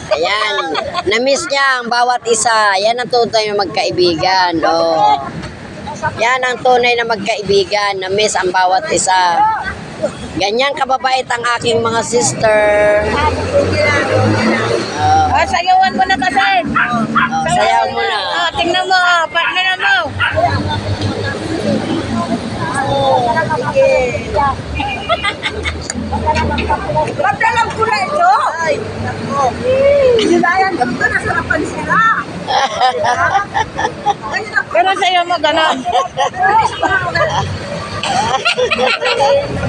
Ayan, na-miss niya ang bawat isa. Yan ang tunay na magkaibigan. Oh. Yan ang tunay na magkaibigan. Na-miss ang bawat isa. Ganyan kababait ang aking mga sister. Sayawan mo na kasi. Sayaw mo na. Tingnan mo, partner mo. Pagdalam ko na ito. Ay, nako. Nilayan, ganito nasarapan sila. Pero sa'yo mo gano'n.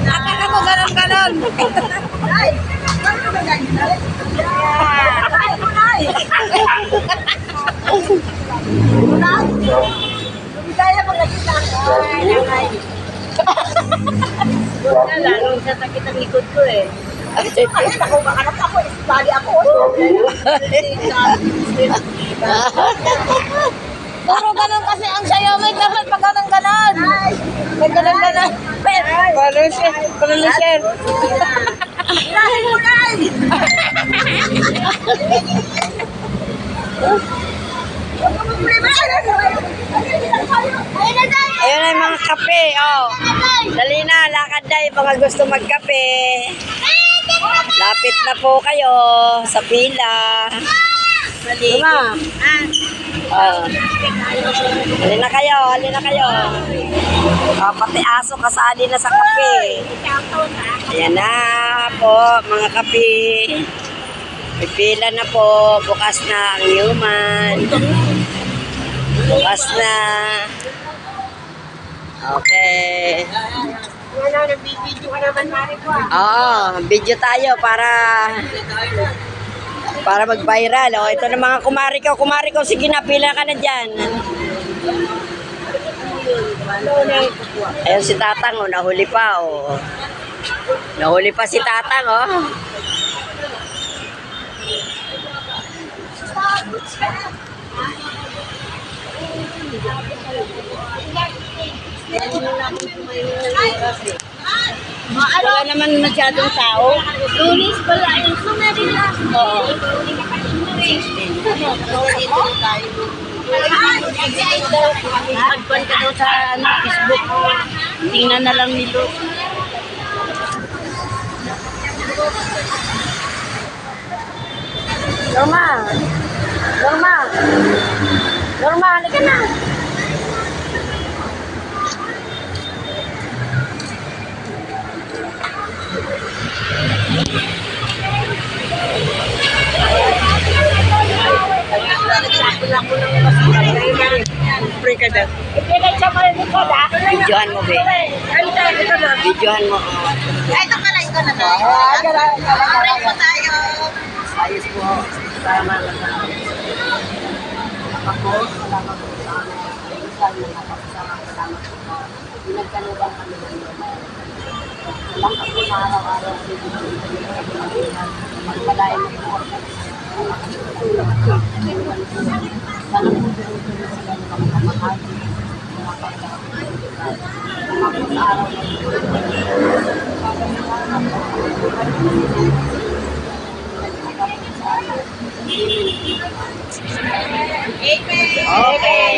Akala mo gano'n. Ay, bakit mo ganyan? Ay, ay. Kaya magkakita ako. Lalo sa sakit ang likod ko eh. Ay, ako, makanap ako. Bali ako. Puro ganun kasi ang sayo. May dapat pag ganun. May ganun. Palusin. Dahil mo na. Ayun na yung mga kape, oh. Dali na, lakad na yung mga gusto magkape. Lapit na po kayo sa pila. Diba? Oh. Halina kayo. Oh, pati aso kasali na sa kape. Ayan na po, mga kape. Pipila na po, bukas na ang human. Bukas na. Okay. Nag-video ka naman, Mariko. Oo, video tayo para mag-viral. Oh, ito na mga kumari ko. Sige na, pila ka na dyan. Ayun si Tatang, oh, nahuli pa. Oh. Nahuli pa si Tatang, oh. Wala naman masyadong tao. Lunis pala yung sumari lang. Oo. Magpan ka daw sa Facebook. Tingnan na lang nilo. Norma, halika na. Pre ka dyan. Videohan mo, be. Videohan mo. Ito pala, ito na to. Pray po tayo. Ayos po. Salamat lang. Ako, salamat po sa amin. Salamat po. Pinagkanuban kami ng walang ako na araw-araw. Magpalain mo po. Sana po tuloy-tuloy sila ng mga kamahal. Mga pagkakas. Sa araw na Okay.